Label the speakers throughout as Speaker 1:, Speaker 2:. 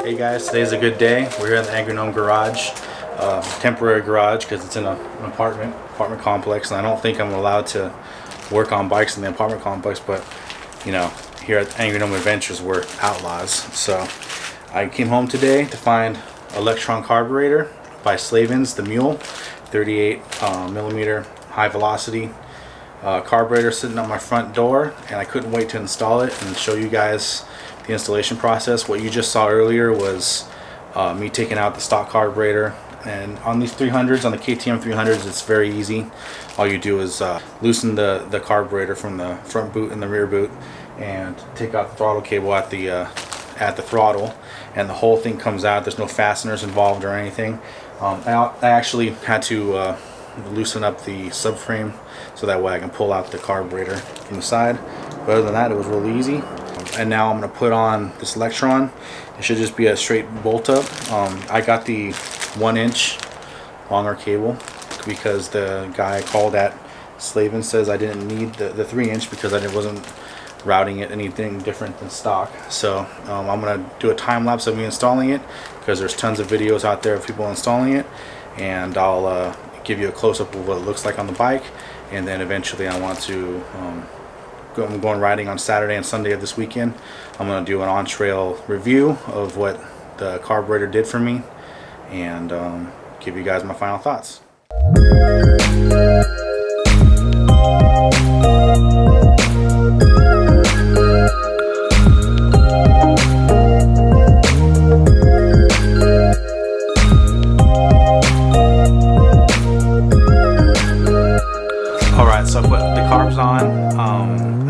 Speaker 1: Hey guys, today's a good day. We're here in the Angry Gnome garage, temporary garage because it's in an apartment complex, and I don't think I'm allowed to work on bikes in the apartment complex, but you know, here at Angry Gnome Adventures we're outlaws. So I came home today to find a Lectron carburetor by Slavens, the Mule, 38 millimeter high velocity carburetor sitting on my front door, and I couldn't wait to install it and show you guys the installation process. What you just saw earlier was me taking out the stock carburetor, and on these 300s, on the KTM 300s, it's very easy. All you do is loosen the carburetor from the front boot and the rear boot and take out the throttle cable at the throttle, and the whole thing comes out. There's no fasteners involved or anything. I actually had to loosen up the subframe so that way I can pull out the carburetor from the side, but other than that it was really easy. And now I'm going to put on this Lectron. It should just be a straight bolt up. I got the 1 inch longer cable because the guy I called at Slavens says I didn't need the 3 inch because I wasn't routing it anything different than stock. So I'm going to do a time lapse of me installing it because there's tons of videos out there of people installing it, and I'll give you a close-up of what it looks like on the bike. And then eventually I want to I'm going riding on Saturday and Sunday of this weekend. I'm going to do an on-trail review of what the carburetor did for me and give you guys my final thoughts. Alright, so I put the carbs on.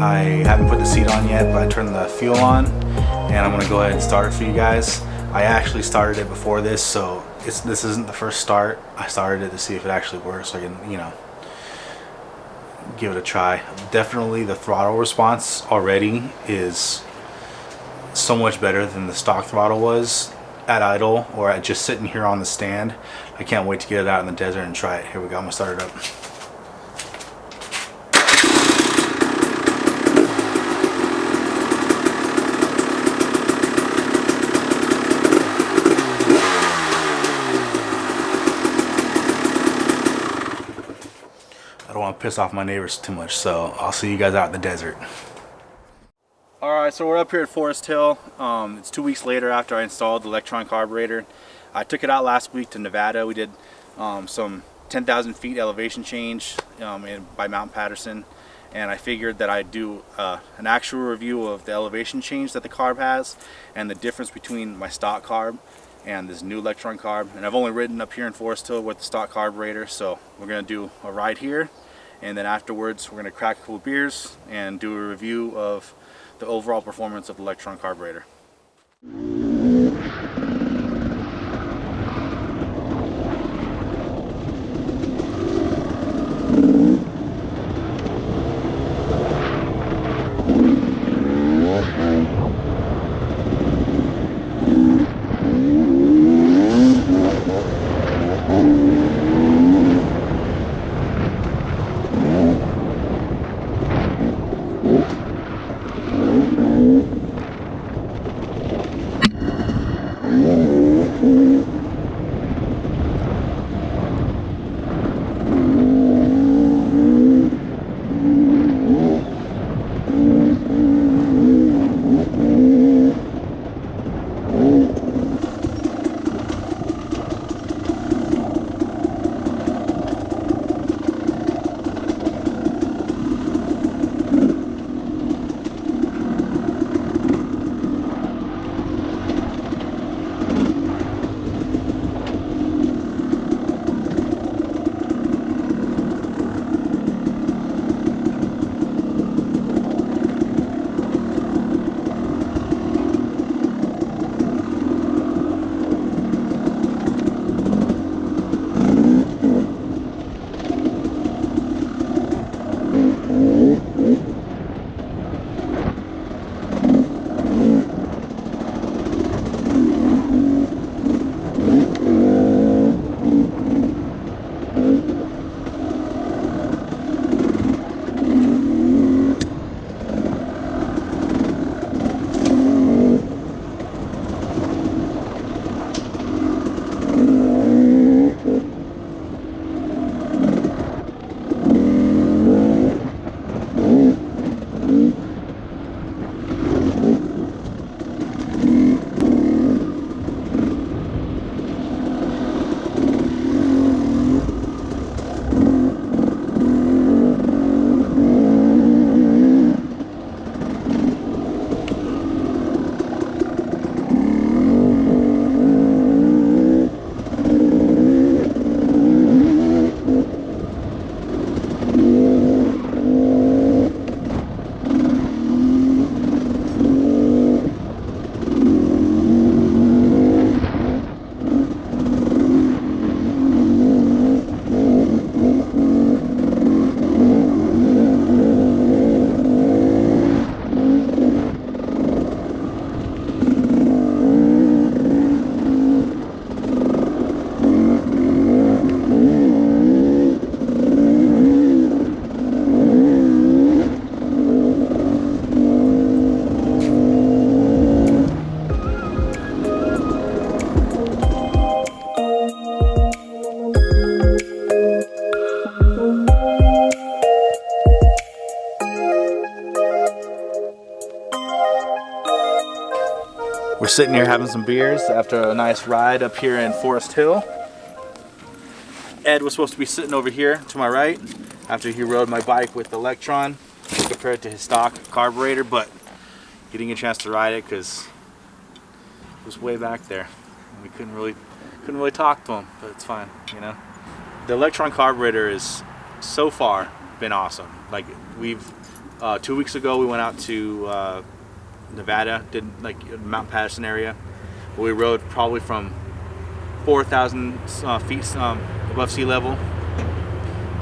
Speaker 1: I haven't put the seat on yet, but I turned the fuel on, and I'm going to go ahead and start it for you guys. I actually started it before this, so this isn't the first start. I started it to see if it actually works, so I can, you know, give it a try. Definitely the throttle response already is so much better than the stock throttle was at idle or at just sitting here on the stand. I can't wait to get it out in the desert and try it. Here we go, I'm going to start it up. I don't want to piss off my neighbors too much, so I'll see you guys out in the desert. Alright, so we're up here at Forest Hill. It's 2 weeks later after I installed the Lectron carburetor. I took it out last week to Nevada. We did some 10,000 feet elevation change by Mount Patterson, and I figured that I'd do an actual review of the elevation change that the carb has and the difference between my stock carb and this new Lectron carb. And I've only ridden up here in Forest Hill with the stock carburetor, so we're going to do a ride here, and then afterwards we're going to crack a couple beers and do a review of the overall performance of the Lectron carburetor. We're sitting here having some beers after a nice ride up here in Forest Hill. Ed was supposed to be sitting over here to my right after he rode my bike with the Lectron compared to his stock carburetor, but he didn't get a chance to ride it because it was way back there. We couldn't really talk to him, but it's fine, you know. The Lectron carburetor is so far been awesome. Like we've 2 weeks ago we went out to Nevada, did like Mount Patterson area. We rode probably from 4,000 feet above sea level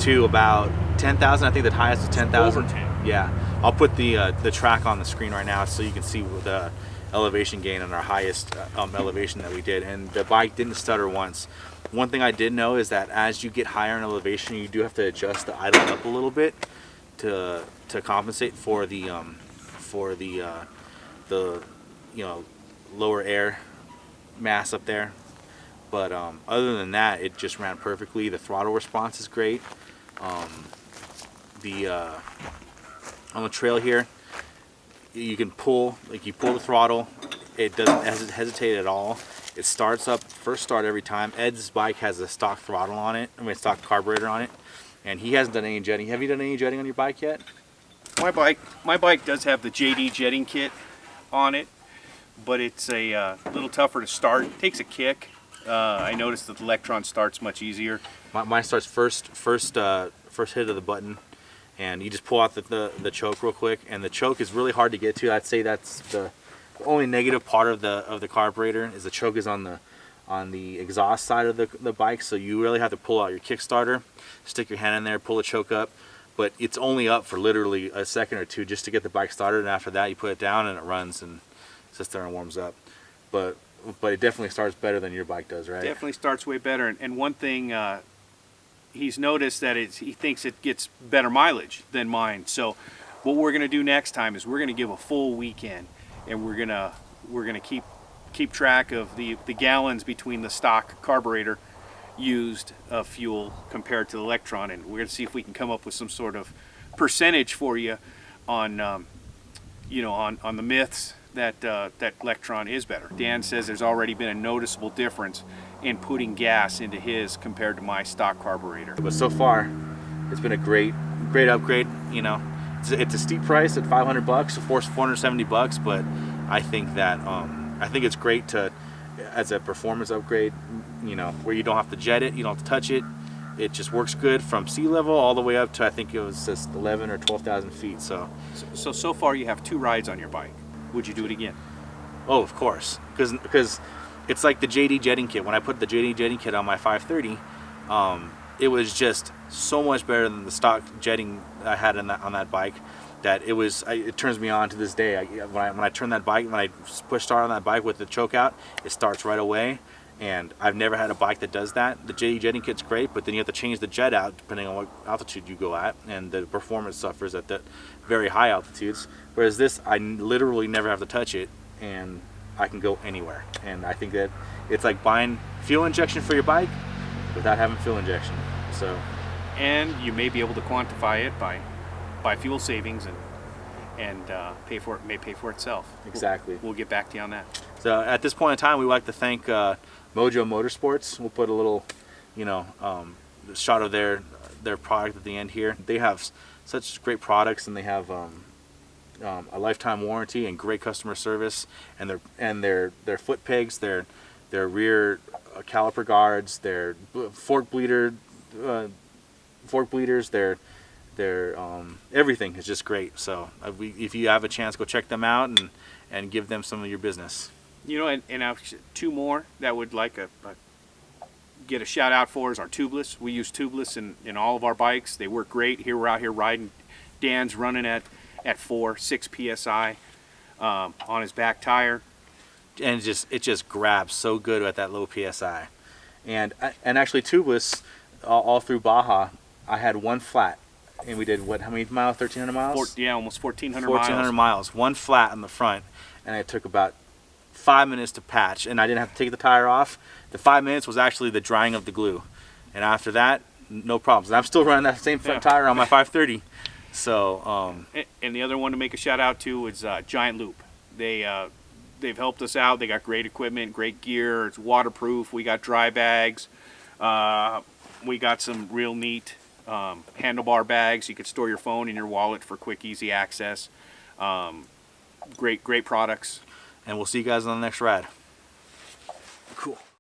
Speaker 1: to about 10,000. I think the highest is 10,000.
Speaker 2: Over 10.
Speaker 1: Yeah, I'll put the track on the screen right now so you can see the elevation gain on our highest elevation that we did, and the bike didn't stutter once. One thing I did know is that as you get higher in elevation, you do have to adjust the idle up a little bit to compensate for the you know, lower air mass up there. But other than that, it just ran perfectly. The throttle response is great. On the trail here, you can pull, like you pull the throttle, it doesn't hesitate at all. It starts up, first start every time. Ed's bike has a stock throttle on it, stock carburetor on it, and he hasn't done any jetting. Have you done any jetting on your bike yet?
Speaker 2: My bike does have the JD jetting kit on it, but it's a little tougher to start. It takes a kick. I noticed that the Lectron starts much easier.
Speaker 1: Mine starts first hit of the button, and you just pull out the choke real quick, and the choke is really hard to get to. I'd say that's the only negative part of the carburetor is the choke is on the exhaust side of the bike, so you really have to pull out your Kickstarter, stick your hand in there, pull the choke up, but it's only up for literally a second or two just to get the bike started, and after that you put it down and it runs and sits there and warms up. But it definitely starts better than your bike does, right?
Speaker 2: Definitely starts way better, and one thing he's noticed that he thinks it gets better mileage than mine. So what we're going to do next time is we're going to give a full weekend, and we're gonna keep track of the gallons between the stock carburetor used of fuel compared to the Lectron, and we're gonna see if we can come up with some sort of percentage for you on you know, on the myths that that Lectron is better. Dan says there's already been a noticeable difference in putting gas into his compared to my stock carburetor.
Speaker 1: But so far, it's been a great upgrade. You know, it's a steep price at $500, of course, $470. But I think that I think it's great as a performance upgrade. You know, where you don't have to jet it, you don't have to touch it. It just works good from sea level all the way up to, I think it was just 11 or 12,000 feet.
Speaker 2: So far you have 2 rides on your bike. Would you do it again?
Speaker 1: Oh, of course, because it's like the JD jetting kit. When I put the JD jetting kit on my 530, it was just so much better than the stock jetting I had on that bike that it turns me on to this day. When I turn that bike, when I push start on that bike with the choke out, it starts right away. And I've never had a bike that does that. The JD jetting kit's great, but then you have to change the jet out depending on what altitude you go at, and the performance suffers at the very high altitudes. Whereas this, I literally never have to touch it, and I can go anywhere. And I think that it's like buying fuel injection for your bike without having fuel injection. So,
Speaker 2: and you may be able to quantify it by fuel savings and pay for it. May pay for itself.
Speaker 1: Exactly.
Speaker 2: We'll get back to you on that.
Speaker 1: So at this point in time, we would like to thank Mojo Motorsports. We'll put a little, you know, shot of their product at the end here. They have such great products, and they have a lifetime warranty and great customer service. And their foot pegs, their rear caliper guards, their fork bleeders, their everything is just great. So if you have a chance, go check them out and give them some of your business.
Speaker 2: You know, and I've 2 more that would like get a shout out for is our tubeless. We use tubeless in all of our bikes. They work great. Here we're out here riding. Dan's running at 6 psi on his back tire,
Speaker 1: and it just grabs so good at that low psi. And actually tubeless all through Baja, I had one flat, and we did how many miles? 1,300 miles?
Speaker 2: Yeah, almost 1,400
Speaker 1: 1,400 miles. One flat on the front, and it took about 5 minutes to patch, and I didn't have to take the tire off. The 5 minutes was actually the drying of the glue, and after that, no problems. And I'm still running that same front tire on my 530. So
Speaker 2: and the other one to make a shout out to is Giant Loop. They they've helped us out. They got great equipment, great gear. It's waterproof. We got dry bags. We got some real neat handlebar bags. You could store your phone in your wallet for quick, easy access. Great products.
Speaker 1: And we'll see you guys on the next ride. Cool.